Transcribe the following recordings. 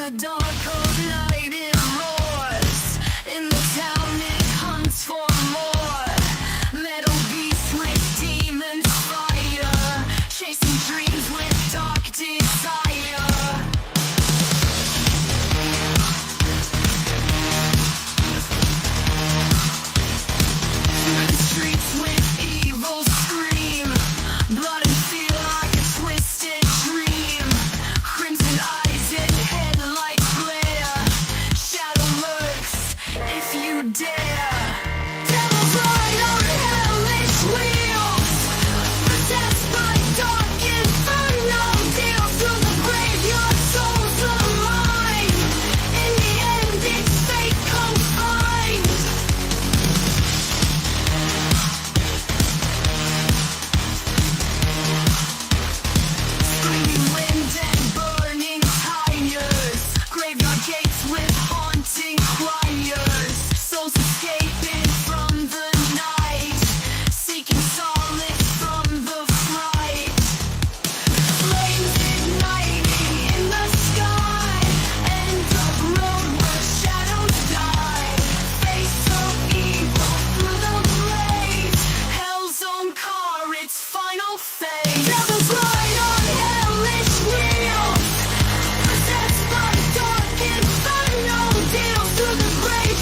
the dark of night it roars. In the town it hunts for more. Metal beasts with demon fire, chasing dreams with dark desire. Through the streets with evil scream, blood and fear like a twisted dream. Crimson eyes and headlights glare, shadow lurks if you dare. Devils ride on hellish wheels, possessed by dark inferno. Deal through the grave, your soul's alive. In the end, it's fate confined. Screaming wind and burning tires, graveyard gates with haunting choirs. Souls escaping from the night, seeking solace from the fright. Flames igniting in the sky, end of road where shadows die. Face of evil through the blaze, hell's own car, its final phase. Devils ride on hellish wheels, possessed by dark inferno. Deal through the grave,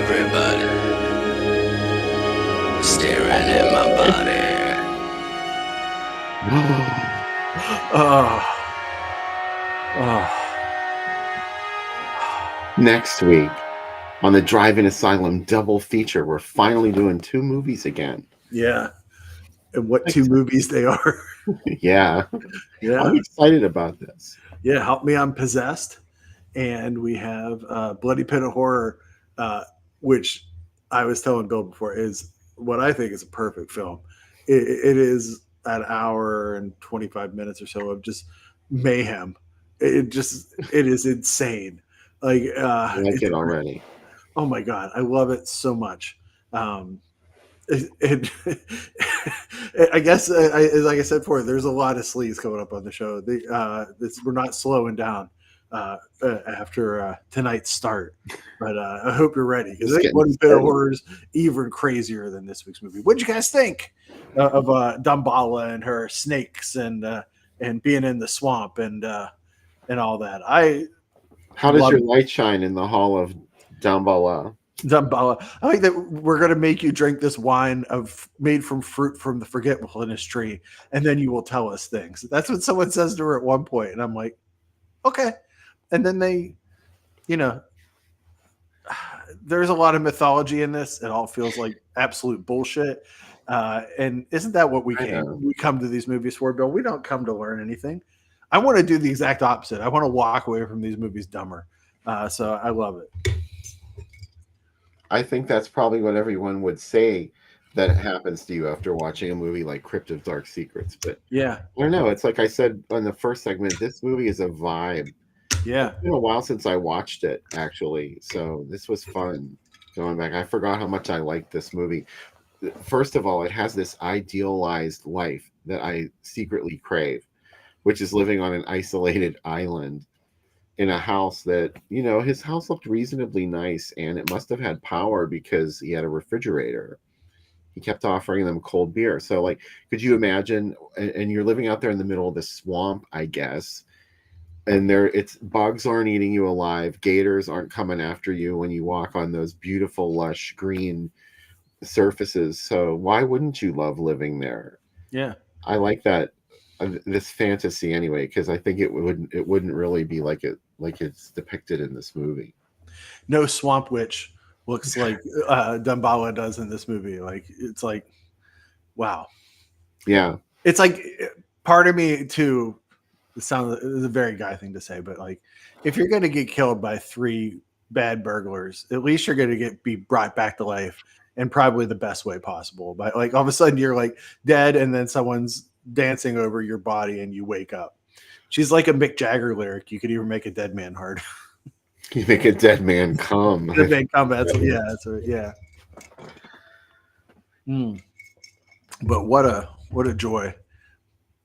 everybody staring at my body. Next week on the Drive-In Asylum double feature, we're finally doing 2 movies again. Yeah. And what 2 movies they are. Yeah. Yeah. I'm excited about this. Yeah. Help Me, I'm Possessed. And we have Bloody Pit of Horror, which I was telling Bill before is what I think is a perfect film. It is an hour and 25 minutes or so of just mayhem. It is insane. Like, I like it already. Oh my God. I love it so much. I guess, like I said before, there's a lot of sleaze coming up on the show. We're not slowing down after tonight's start, but I hope you're ready because I think Bloody Pit of Horror is even crazier than this week's movie. What'd you guys think of Damballa and her snakes and being in the swamp and all that? How does your light shine in the hall of Damballa? Damballa. I like that we're going to make you drink this wine made from fruit from the forgetfulness tree, and then you will tell us things. That's what someone says to her at one point, and I'm like, okay. And then they, there's a lot of mythology in this. It all feels like absolute bullshit. And isn't that what we come to these movies for, Bill? We don't come to learn anything. I want to do the exact opposite. I want to walk away from these movies dumber. So I love it. I think that's probably what everyone would say that happens to you after watching a movie like Crypt of Dark Secrets. But yeah, I don't know. It's like I said on the first segment, this movie is a vibe. Yeah. It's been a while since I watched it, actually. So this was fun going back. I forgot how much I liked this movie. First of all, it has this idealized life that I secretly crave, which is living on an isolated island in a house that, his house looked reasonably nice, and it must have had power because he had a refrigerator. He kept offering them cold beer. So, like, could you imagine? And you're living out there in the middle of the swamp, I guess, and bugs aren't eating you alive. Gators aren't coming after you when you walk on those beautiful, lush green surfaces. So why wouldn't you love living there? Yeah, I like that. This fantasy anyway, because I think it wouldn't really be like it's depicted in this movie. No swamp witch looks like Damballa does in this movie. Like, it's like, wow. Yeah, it's like part of me too. It's a very guy thing to say, but like, if you're going to get killed by 3 bad burglars, at least you're going to be brought back to life, and probably the best way possible. But like, all of a sudden you're like dead, and then someone's dancing over your body and you wake up. She's like a Mick Jagger lyric. You could even make a dead man hard. You make a dead man come. Dead man come. That's right. Yeah. But what a joy.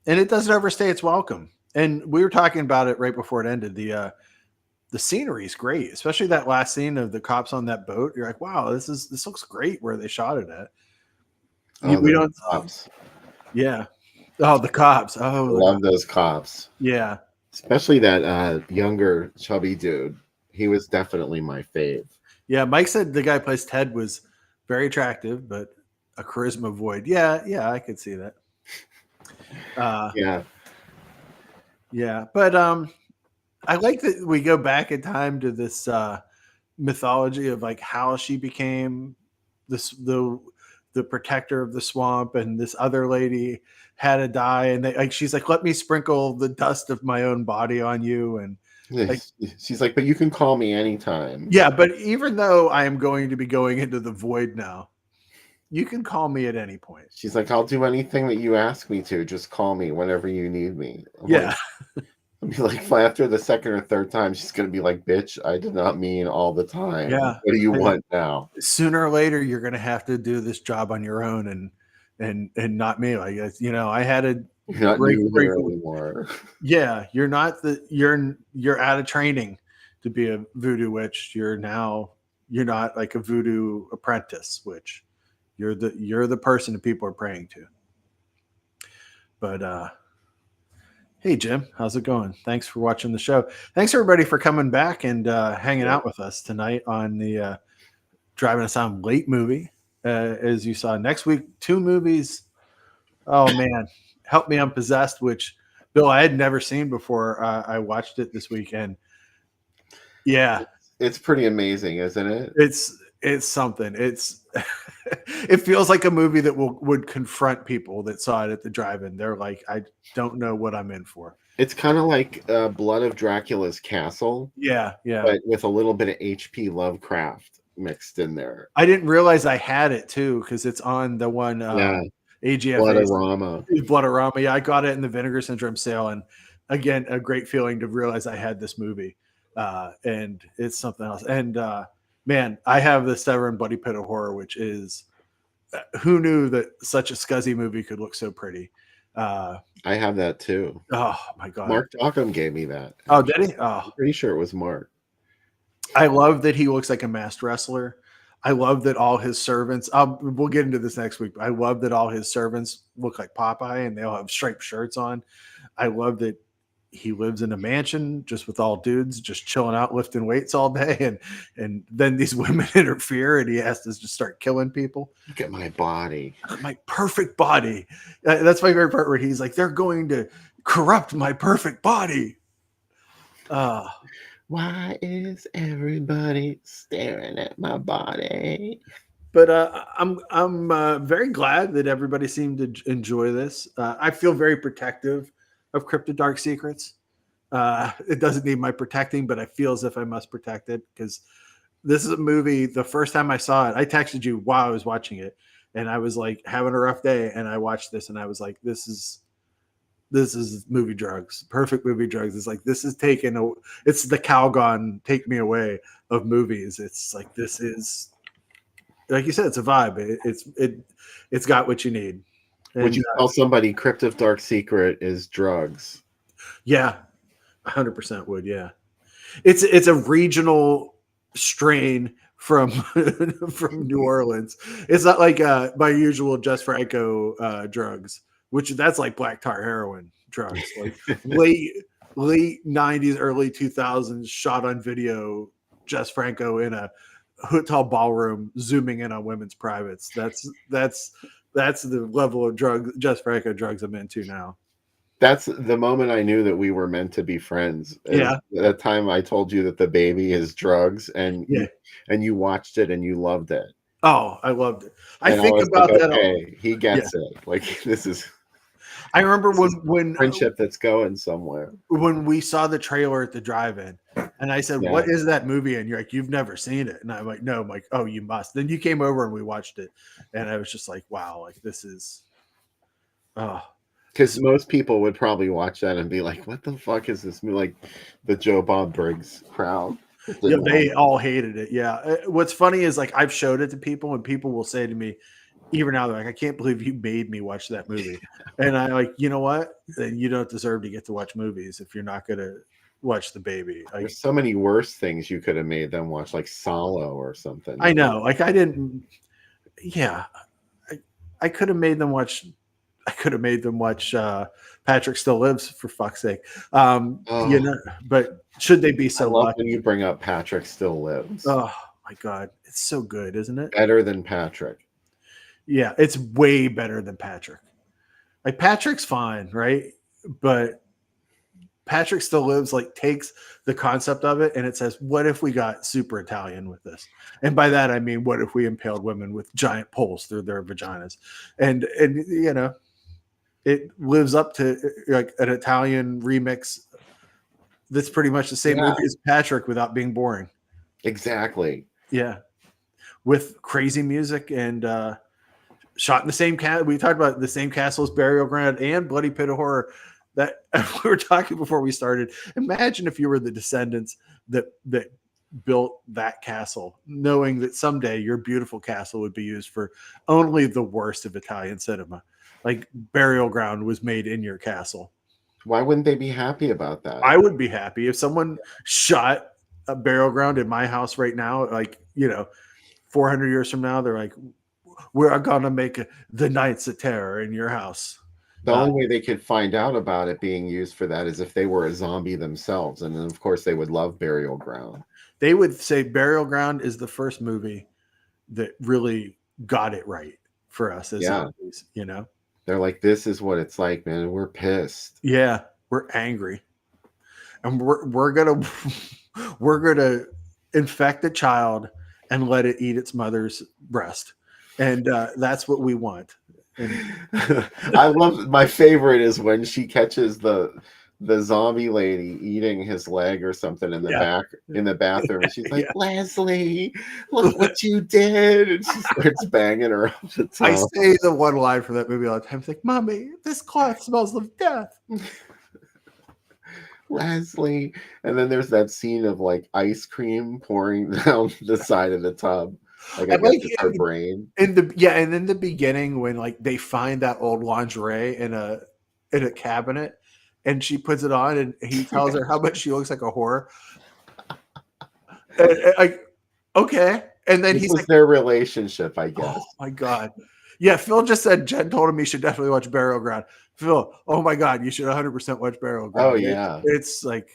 And it doesn't overstay its welcome. And we were talking about it right before it ended. The scenery is great, especially that last scene of the cops on that boat. You're like, wow, this looks great where they shot it at. We don't. Cops. Yeah. Oh, the cops. Oh, I love those cops. Yeah. Especially that younger, chubby dude. He was definitely my fave. Yeah. Mike said the guy who plays Ted was very attractive, but a charisma void. Yeah. Yeah. I could see that. Yeah. Yeah. But I like that we go back in time to this mythology of like how she became the protector of the swamp, and this other lady had to die, and she's like, let me sprinkle the dust of my own body on you, and like, she's like, but you can call me anytime. Yeah, but even though I am going to be going into the void now, you can call me at any point. She's like, I'll do anything that you ask me to. Just call me whenever you need me. I'll be like, after the second or third time, she's gonna be like, bitch, I did not mean all the time. Yeah. What do you want now? Sooner or later, you're gonna have to do this job on your own, and not me. Like, I had a You're not new here anymore. Yeah, you're not you're out of training to be a voodoo witch. You're not like a voodoo apprentice witch. You're the person that people are praying to. But hey, Jim, how's it going? Thanks for watching the show. Thanks everybody for coming back and hanging out with us tonight on the Driving Us On late movie, as you saw. Next week, 2 movies. Oh man, Help Me I'm Possessed, which Bill I had never seen before. I watched it this weekend. Yeah, It's pretty amazing, isn't it? it's something. It's it feels like a movie that would confront people that saw it at the drive-in. They're like, I don't know what I'm in for. It's kind of like Blood of Dracula's Castle, Yeah, yeah. but with a little bit of H.P. Lovecraft mixed in there. I didn't realize I had it too because it's on the one Yeah, AGFA Bloodorama. Bloodorama. Yeah, I got it in the Vinegar Syndrome sale, and again, a great feeling to realize I had this movie, and it's something else. And man, I have the Severin Bloody Pit of Horror, which is who knew that such a scuzzy movie could look so pretty. I have that too. Oh my god, Mark Dockham gave me that. Oh, did he? Oh, I'm pretty sure it was Mark. I love that he looks like a masked wrestler. I love that all his servants. We'll get into this next week. But I love that all his servants look like Popeye and they all have striped shirts on. I love that he lives in a mansion just with all dudes just chilling out lifting weights all day, and then these women interfere and he has to just start killing people. Look at my body. My perfect body. That's my favorite part where he's like, they're going to corrupt my perfect body. Why is everybody staring at my body? But I'm very glad that everybody seemed to enjoy this. I feel very protective of Crypto Dark Secrets. It doesn't need my protecting, but I feel as if I must protect it because this is a movie. The first time I saw it, I texted you while I was watching it, and I was like having a rough day, and I watched this, and I was like, this is movie drugs, perfect movie drugs. It's like this is it's the Calgon Take Me Away of movies. It's like this is, like you said, it's a vibe. It's got what you need. And, would you tell somebody Crypt of Dark Secret is drugs? Yeah, 100% would. Yeah, it's a regional strain from from New Orleans. It's not like my usual Just Franco drugs, which that's like black tar heroin drugs, like late 90s, early 2000s, shot on video, Jess Franco in a hotel ballroom zooming in on women's privates. That's the level of drug Jess Franco drugs I'm into now. That's the moment I knew that we were meant to be friends. Yeah. That time I told you that the baby is drugs, and you watched it and you loved it. Oh, I loved it. I think about that. Okay, he gets it. Like this is. I remember when friendship that's going somewhere. When we saw the trailer at the drive-in, and I said, "What is that movie?" And you're like, "You've never seen it." And I'm like, "No." I'm like, "Oh, you must." Then you came over and we watched it, and I was just like, "Wow, like this is." Oh, because most people would probably watch that and be like, "What the fuck is this movie?" Like the Joe Bob Briggs crowd. Yeah, they all hated it. Yeah. What's funny is like I've showed it to people, and people will say to me, even now, they're like, I can't believe you made me watch that movie. And I like, you know what? Then you don't deserve to get to watch movies if you're not going to watch the baby. There's so many worse things you could have made them watch, like Solo or something. I know. Like I didn't. Yeah, I could have made them watch. I could have made them watch Patrick Still Lives, for fuck's sake. You know, but should they be so I love lucky? when you bring up Patrick Still Lives. Oh my god, it's so good, isn't it? Better than Patrick. Yeah, it's way better than Patrick. Like Patrick's fine, right? But Patrick Still Lives like takes the concept of it and it says, what if we got super Italian with this? And by that I mean, what if we impaled women with giant poles through their vaginas? And you know, it lives up to like an Italian remix that's pretty much the same movie as Patrick without being boring. Exactly. Yeah. With crazy music and shot in the same we talked about the same castle as Burial Ground and Bloody Pit of Horror. That we were talking before we started. Imagine if you were the descendants that built that castle, knowing that someday your beautiful castle would be used for only the worst of Italian cinema. Like Burial Ground was made in your castle. Why wouldn't they be happy about that? I would be happy if someone shot a Burial Ground in my house right now, like, you know, 400 years from now, they're like, we're gonna make the Knights of Terror in your house. The only way they could find out about it being used for that is if they were a zombie themselves, and then of course they would love Burial Ground. They would say Burial Ground is the first movie that really got it right for us as Yeah. zombies, you know? They're like, this is what it's like, man. And we're pissed. Yeah, we're angry. And we're gonna we're gonna infect a child and let it eat its mother's breast. And that's what we want. And I love my favorite is when she catches the zombie lady eating his leg or something in the yeah, back in the bathroom, and she's like, yeah. Leslie, look what you did, and she starts banging her up the I top. say the one line from that movie all the time. It's like, Mommy, this cloth smells of death. Leslie. And then there's that scene of like ice cream pouring down the side of the tub. Like, I I guess like it's her brain. and in the beginning when like they find that old lingerie in a cabinet and she puts it on and he tells her how much she looks like a whore. Like, okay. And then This he's was like, their relationship, I oh guess. my God. Yeah, Phil just said Jen told him he should definitely watch Burial Ground. Phil, oh my God, you should 100% watch Burial Oh Ground. yeah. It's like,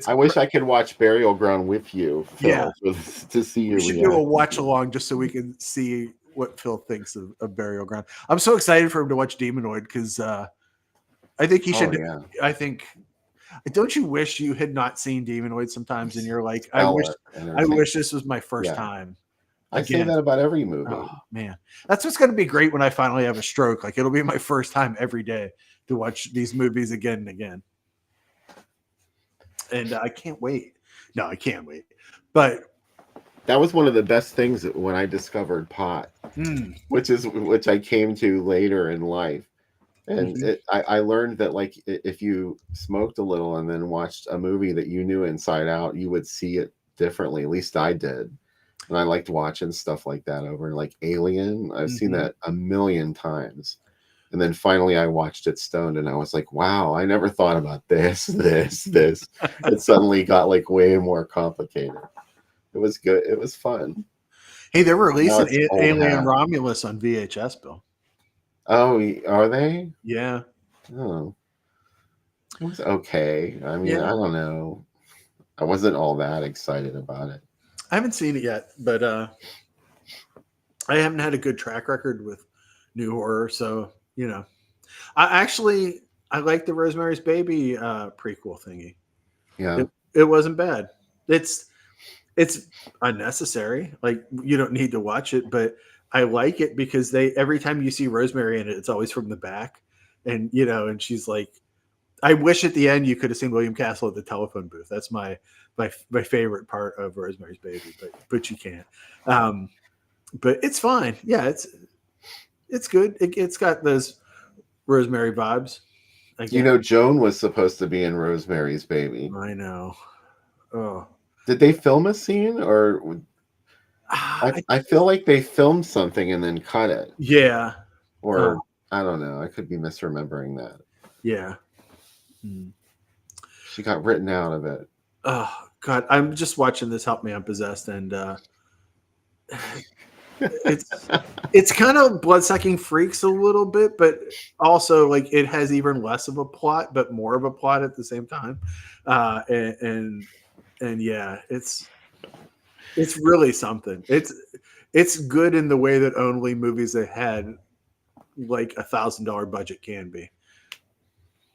I wish I could watch Burial Ground with you, yeah, Phil, to see we your should do a reaction watch to it. along just so we can see what Phil thinks of Burial Ground. I'm so excited for him to watch Demonoid because I think he Oh should. yeah. I think. Don't you wish you had not seen Demonoid sometimes, and you're like, Stellar I entertainment. wish this was my first Yeah. time I say again. that about every Oh movie. man, that's what's going to be great when I finally have a stroke. Like it'll be my first time every day to watch these movies again and again, and I can't wait. No, I can't wait. But That was one of the best things when I discovered pot, mm, which I came to later in life. And mhm. I learned that like if you smoked a little and then watched a movie that you knew inside out, you would see it differently. At least I did. And I liked watching stuff like that over like Alien. I've seen Mhm. that a million times. And then finally I watched it stoned and I was like, wow, I never thought about this. It suddenly got like way more complicated. It was good. It was fun. Hey, they're Now releasing it's old Alien hat. Romulus on VHS, Bill. Oh, are they? Yeah, Oh, it was okay. I mean, I yeah. don't know. I wasn't all that excited about it. I haven't seen it yet, but I haven't had a good track record with new horror, so you know. I like the Rosemary's Baby prequel thingy. Yeah. It wasn't bad. It's unnecessary. Like you don't need to watch it, but I like it because they every time you see Rosemary in it, it's always from the back, and you know, and she's like, I wish at the end you could have seen William Castle at the telephone booth. That's my favorite part of Rosemary's Baby, but you can't. Um, but it's fine. Yeah, it's good. It's got those Rosemary vibes. You Again, know, Joan was supposed to be in Rosemary's Baby. I know. Oh, Did they film a scene or I, I feel like they filmed something and then cut it? yeah, Or I don't know. I could be misremembering that. yeah. Hmm. She got written out of it. Oh God, I'm just watching this Help Me I'm Possessed, and it's it's kind of blood-sucking freaks a little bit, but also like it has even less of a plot, but more of a plot at the same time. Uh, and, and and yeah, it's really something. It's good in the way that only movies that had like $1,000 budget can be.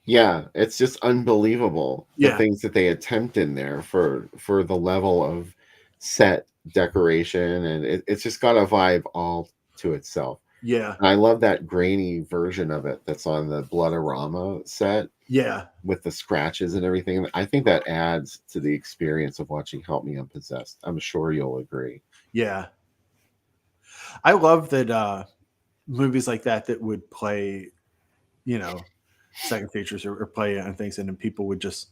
Yeah, it's just unbelievable the Yeah, things that they attempt in there for the level of set decoration, and it's just got a vibe all to itself. yeah, And I love that grainy version of it that's on the Bloodorama set yeah, with the scratches and everything. I think that adds to the experience of watching Help Me Unpossessed. I'm sure you'll agree. yeah. I love that movies like that would play, you know, second features or play on things, and then people would just.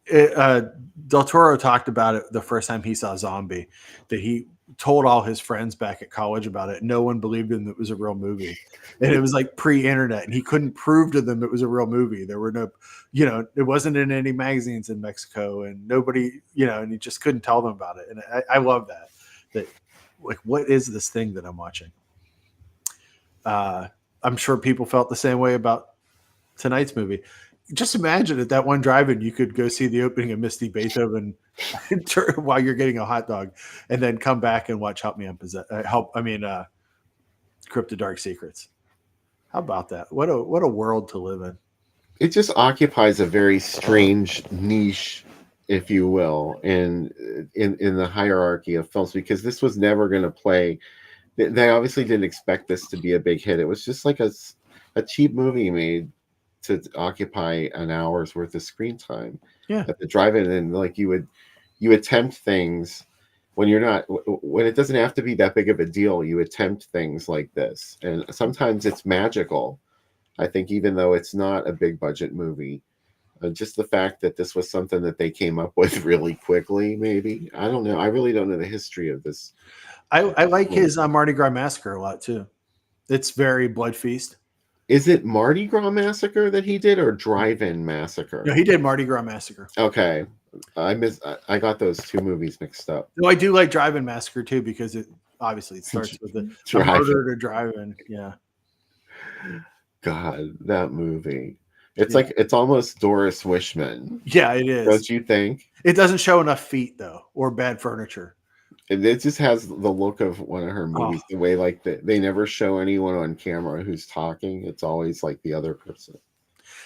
Del Toro talked about it the first time he saw Zombie, that he told all his friends back at college about it. No one believed him that it was a real movie, and it was like pre-internet, and he couldn't prove to them it was a real movie. There were no, you know, it wasn't in any magazines in Mexico, and nobody, you know, and he just couldn't tell them about it. And I love that. That like, what is this thing that I'm watching? I'm sure people felt the same way about tonight's movie. just imagine at that one drive-in, you could go see the opening of Misty Beethoven while you're getting a hot dog, and then come back and watch Help Me Unpossess. Crypt of Dark Secrets. How about that? What a world to live in. It just occupies a very strange niche, if you will, in the hierarchy of films, because this was never going to play. They obviously didn't expect this to be a big hit. It was just like a cheap movie made to occupy an hour's worth of screen time at the drive-in, and like you attempt things when it doesn't have to be that big of a deal. You attempt things like this, and sometimes it's magical. I think even though it's not a big budget movie, just the fact that this was something that they came up with really quickly, maybe. I don't know. I really don't know the history of this. I like his Mardi Gras Massacre a lot too. It's very blood feast. Is it Mardi Gras Massacre that he did, or Drive-In Massacre? No, he did Mardi Gras Massacre. Okay, I got those two movies mixed up. No, I do like Drive-In Massacre too, because it obviously starts with the murder to drive-in. Yeah. God, that movie. It's like it's almost Doris Wishman. Yeah, it is. Don't you think? It doesn't show enough feet though, or bad furniture. It just has the look of one of her movies. The way like they never show anyone on camera who's talking. It's always like the other person.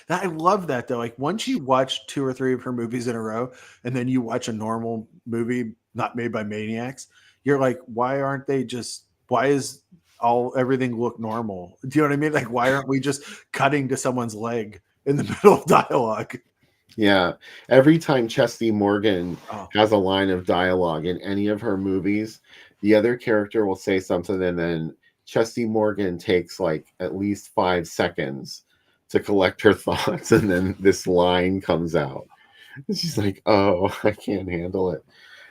I love that though. Like once you watch 2 or 3 of her movies in a row, and then you watch a normal movie not made by maniacs, you're like, why aren't they just? Why is everything look normal? Do you know what I mean? Like, why aren't we just cutting to someone's leg in the middle of dialogue? Yeah. Every time Chesty Morgan has a line of dialogue in any of her movies, the other character will say something, and then Chesty Morgan takes like at least 5 seconds to collect her thoughts, and then this line comes out. And she's like, oh, I can't handle it.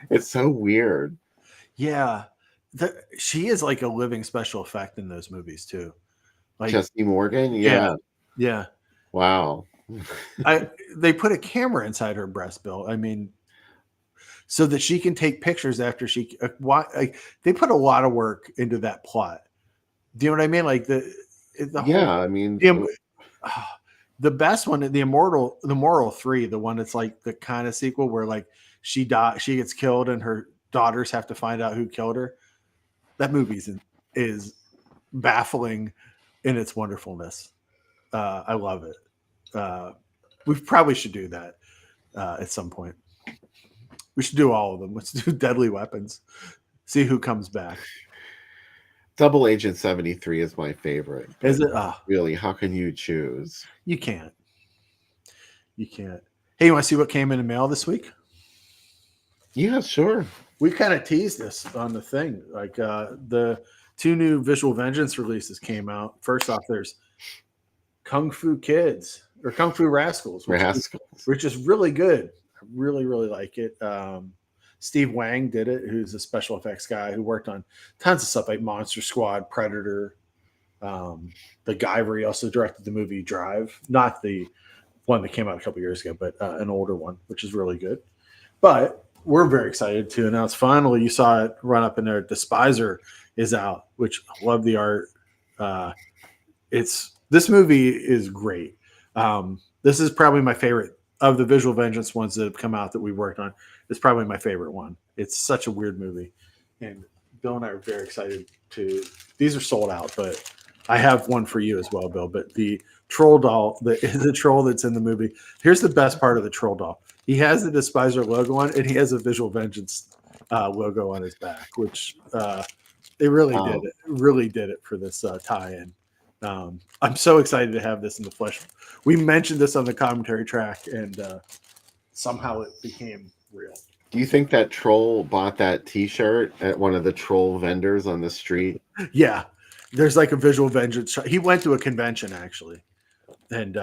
It's so weird. Yeah. She is like a living special effect in those movies too. Like Chesty Morgan? Yeah. Yeah. Wow. They put a camera inside her breast, Bill. I mean, so that she can take pictures after she. They put a lot of work into that plot. Do you know what I mean? Like the I mean, the best one, the Moral 3, the one that's like the kind of sequel where like she gets killed, and her daughters have to find out who killed her. That movie is baffling in its wonderfulness. I love it. We probably should do that at some point. We should do all of them. Let's do Deadly Weapons. See who comes back. Double Agent 73 is my favorite. Is it? Really? How can you choose? You can't. You can't. Hey, you want to see what came in the mail this week? Yeah, sure. We kind of teased this on the thing. Like the 2 new Visual Vengeance releases came out. First off, there's Kung Fu Kids or Kung Fu Rascals, which is really good. I really, really like it. Steve Wang did it, who's a special effects guy who worked on tons of stuff like Monster Squad, Predator, the Guyver. He also directed the movie Drive, not the one that came out a couple years ago, but an older one, which is really good. But we're very excited to announce finally, you saw it run up in there, Despiser is out, which I love the art. This movie is great. This is probably my favorite of the Visual Vengeance ones that have come out that we worked on. It's probably my favorite one. It's such a weird movie. And Bill and I are very excited these are sold out, but I have one for you as well, Bill. But the troll doll, the troll that's in the movie, here's the best part of the troll doll. He has the Despiser logo on, and he has a Visual Vengeance logo on his back, which they really did it for this tie-in. I'm so excited to have this in the flesh. We mentioned this on the commentary track, and somehow it became real. Do you think that troll bought that T-shirt at one of the troll vendors on the street? Yeah, there's like a Visual Vengeance. He went to a convention actually, and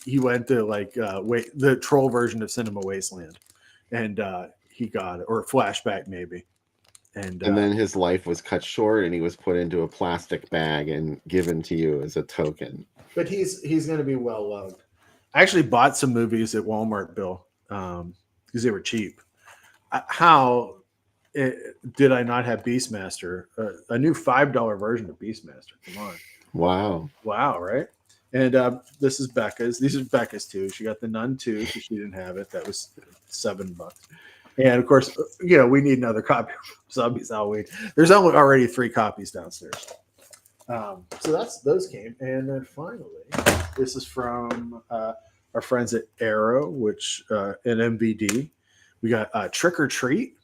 he went to like the troll version of Cinema Wasteland, and he got it, or Flashback maybe. And then his life was cut short, and he was put into a plastic bag and given to you as a token. But he's going to be well loved. I actually bought some movies at Walmart, Bill, because they were cheap. How did I not have Beastmaster? A new $5 version of Beastmaster. Come on. Wow, right? And this is Becca's. These are Becca's too. She got the Nun 2 because she didn't have it. That was $7. And of course, we need another copy of Zombies Halloween. There's already 3 copies downstairs. So those came. And then finally, this is from our friends at Arrow, which an MVD. We got Trick or Treat,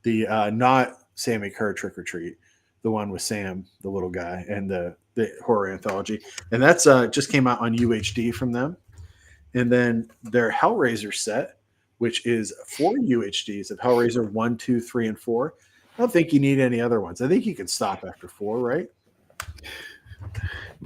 the not Sammy Kerr Trick or Treat, the one with Sam, the little guy, and the horror anthology. And that's just came out on UHD from them. And then their Hellraiser set, which is 4 UHDs of Hellraiser 1, 2, 3, and 4. I don't think you need any other ones. I think you can stop after 4, right?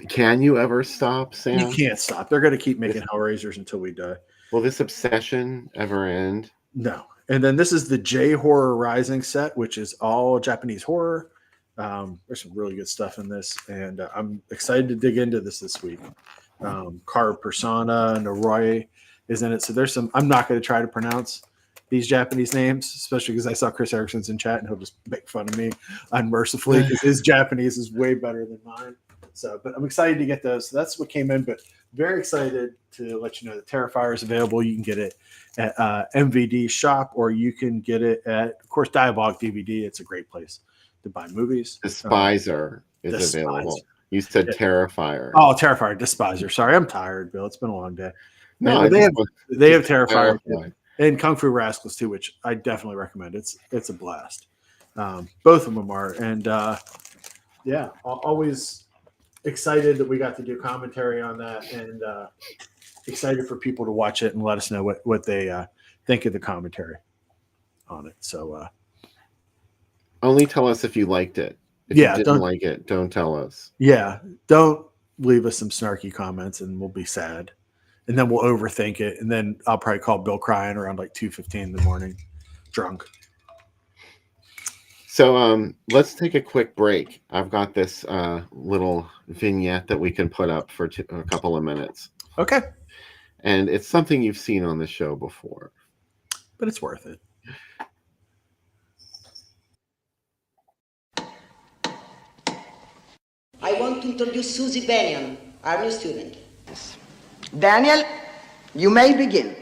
Can you ever stop, Sam? You can't stop. They're going to keep making Hellraisers until we die. Will this obsession ever end? No. And then this is the J Horror Rising set, which is all Japanese horror. There's some really good stuff in this, and I'm excited to dig into this week. Car Persona, Noroi is in it. So there's some, I'm not going to try to pronounce these Japanese names, especially because I saw Chris Erickson's in chat and he'll just make fun of me unmercifully because his Japanese is way better than mine. So, but I'm excited to get those. So that's what came in, but very excited to let you know that Terrifier is available. You can get it at MVD shop, or you can get it at, of course, Diabolic DVD. It's a great place to buy movies. Despiser is available. You said Terrifier. Oh, Terrifier, Despiser. Sorry, I'm tired, Bill. It's been a long day. No, they have Terrifier and Kung Fu Rascals too, which I definitely recommend. It's a blast. Both of them are, and always excited that we got to do commentary on that, and excited for people to watch it and let us know what they think of the commentary on it. So only tell us if you liked it. If you didn't like it, don't tell us. Yeah, don't leave us some snarky comments and we'll be sad. And then we'll overthink it. And then I'll probably call Bill crying around like 2:15 in the morning, drunk. So let's take a quick break. I've got this little vignette that we can put up for a couple of minutes. Okay. And it's something you've seen on the show before. But it's worth it. I want to introduce Susie Bennion, our new student. Yes. Daniel, you may begin.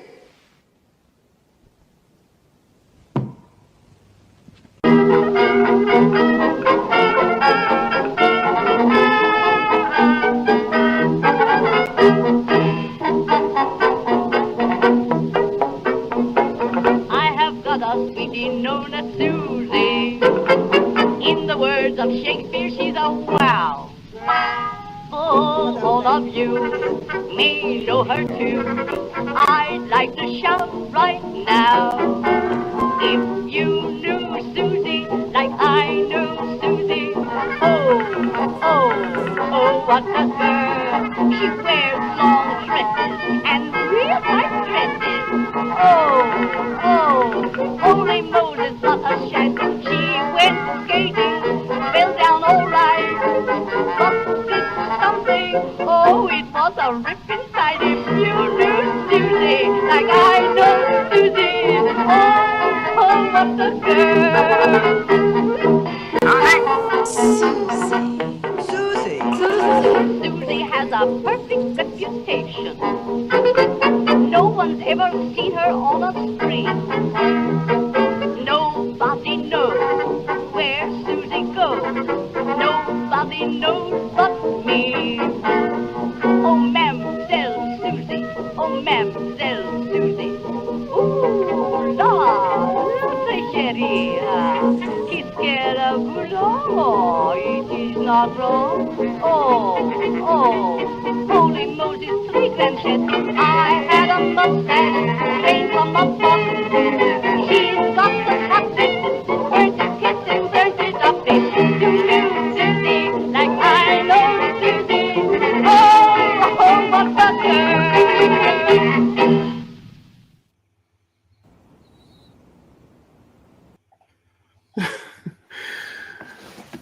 I have got a sweetie known as Susie. In the words of Shakespeare, she's a wow. All of you may know her too. I'd like to shout right now. If you knew Susie like I knew Susie, oh, what a girl. She wears long dresses and real tight dresses. Holy Moses, what a shed. She went skating, fell down all right. But did something, it was a rip inside. If you knew Susie like I know Susie, what a girl. Susie has a perfect reputation. No one's ever seen her on a screen. Nobody knows where Susie goes. Nobody knows but me. Oh, Mademoiselle Susie. Oh, Mademoiselle Susie. Ooh, la, très chérie. Qu'est-ce qu'elle a voulu? It is not wrong. Holy Moses, three grandshed. I had a mustache, straight from a buck. She's got the habit, where to kiss and where to drop it. You knew Susie like I know Susie. What a girl.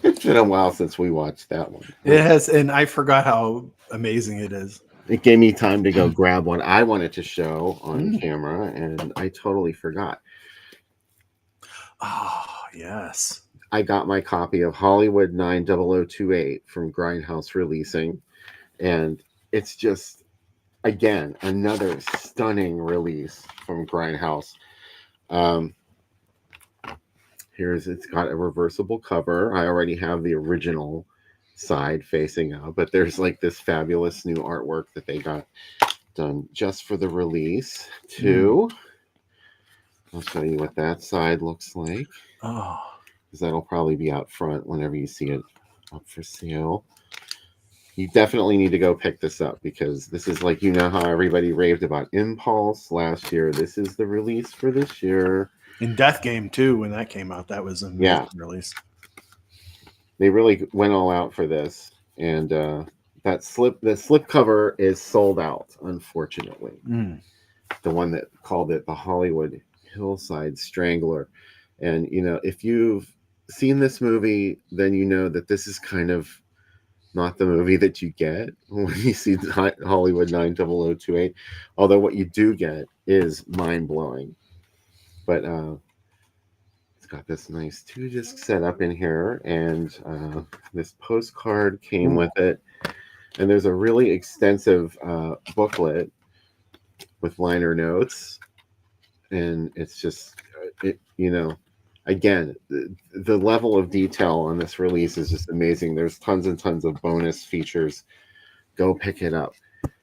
It's been a while since we watched that one. It has, and I forgot how amazing it is. It gave me time to go grab one I wanted to show on camera, and I totally forgot. Oh, yes. I got my copy of Hollywood 90028 from Grindhouse Releasing, and it's just, again, another stunning release from Grindhouse. Um, it's got a reversible cover. I already have the original side facing up, but there's like this fabulous new artwork that they got done just for the release too. I'll show you what that side looks like, Oh, because that'll probably be out front whenever you see it up for sale. You definitely need to go pick this up, because this is like, you know how everybody raved about Impulse last year. This is the release for this year. in Death Game too, when that came out, that was an amazing release. They really went all out for this, and the slip cover is sold out, unfortunately. The one that called it the Hollywood Hillside Strangler. And you know, if you've seen this movie, then you know that this is kind of not the movie that you get when you see Hollywood 90028. Although what you do get is mind-blowing. But it's got this nice 2-disc setup in here, and this postcard came with it. And there's a really extensive booklet with liner notes. And it's just, you know, again, the level of detail on this release is just amazing. There's tons and tons of bonus features. Go pick it up.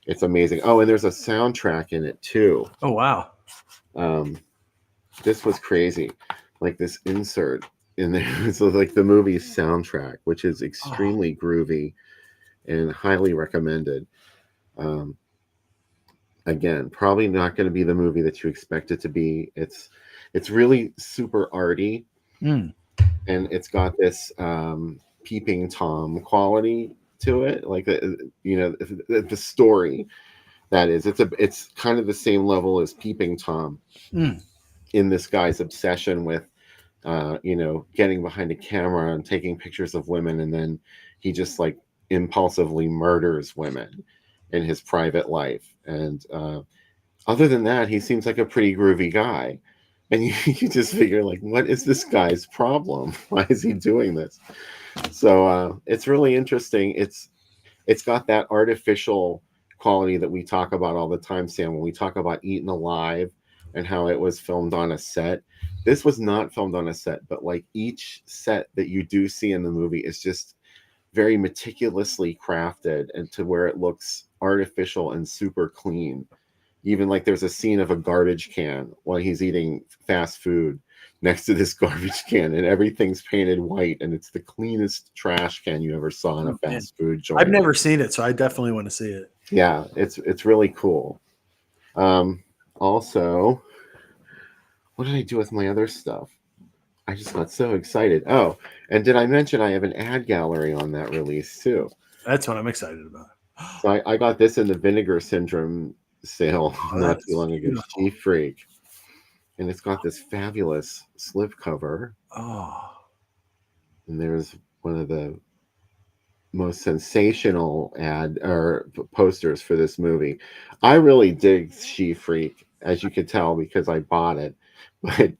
It's amazing. Oh, and there's a soundtrack in it too. Oh, wow. This was crazy. Like this insert in there. So like the movie's soundtrack, which is extremely groovy and highly recommended. Again, probably not going to be the movie that you expect it to be. It's really super arty, and it's got this peeping Tom quality to it, like the story. That is, it's kind of the same level as Peeping Tom in this guy's obsession with getting behind a camera and taking pictures of women, and then he just like impulsively murders women in his private life. And other than that, he seems like a pretty groovy guy. And you just figure, like, what is this guy's problem? Why is he doing this? So it's really interesting. It's got that artificial quality that we talk about all the time, Sam, when we talk about Eaten Alive and how it was filmed on a set. This was not filmed on a set, but like each set that you do see in the movie is just very meticulously crafted, and to where it looks artificial and super clean. Even like there's a scene of a garbage can while he's eating fast food next to this garbage can, and everything's painted white, and it's the cleanest trash can you ever saw in a fast food joint. I've never seen it, so I definitely want to see it. Yeah, it's really cool. Also, what did I do with my other stuff? I just got so excited. Oh, and did I mention I have an ad gallery on that release too? That's what I'm excited about. So I got this in the Vinegar Syndrome sale not too long ago. She Freak. And it's got this fabulous slipcover. Oh. And there's one of the most sensational ad or posters for this movie. I really dig She Freak, as you can tell, because I bought it. But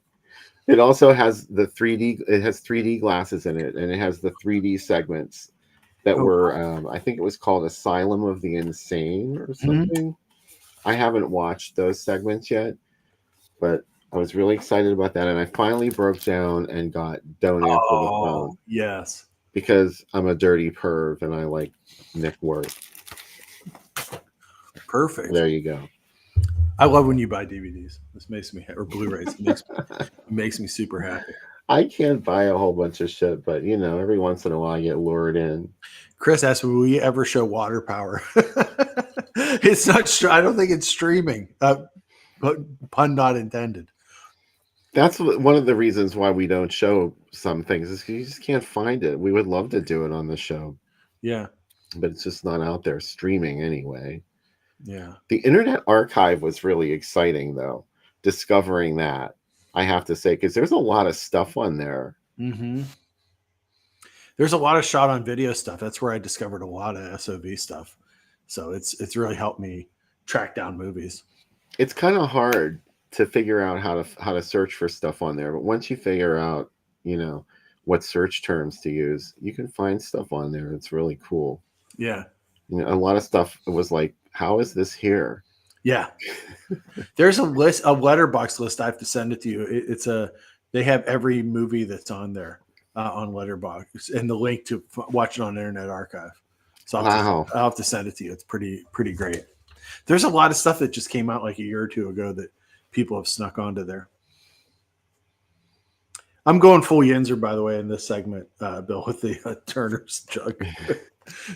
it also has the 3D, it has 3D glasses in it, and it has the 3D segments that were, I think it was called Asylum of the Insane or something. I haven't watched those segments yet, but I was really excited about that. And I finally broke down and got Don't Answer the Phone. Yes. Because I'm a dirty perv and I like Nick Worth. Perfect. There you go. I love when you buy DVDs. This makes me, or Blu-rays. It makes me super happy. I can't buy a whole bunch of shit, but you know, every once in a while I get lured in. Chris asked, will we ever show Water Power? It's not, I don't think it's streaming, but pun not intended. That's one of the reasons why we don't show some things, is you just can't find it. We would love to do it on the show. Yeah. But it's just not out there streaming anyway. Yeah. The Internet Archive was really exciting, though, discovering that, I have to say, because there's a lot of stuff on there. Mm-hmm. There's a lot of shot on video stuff. That's where I discovered a lot of SOV stuff. So it's really helped me track down movies. It's kind of hard to figure out how to search for stuff on there, but once you figure out, you know, what search terms to use, you can find stuff on there. It's really cool. Yeah. You know, a lot of stuff was like, how is this here? Yeah. There's a list, a letterbox list. I have to send it to you. They have every movie that's on there on Letterbox and the link to watch it on Internet Archive. So Wow. I'll have to send it to you. It's pretty great. There's a lot of stuff that just came out like a year or two ago that people have snuck onto there. I'm going full Yinzer, by the way, in this segment, Bill, with the Turner's jug.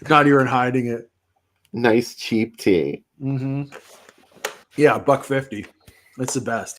Not even hiding it. Nice cheap tea. Mm-hmm. Yeah, $1.50. It's the best.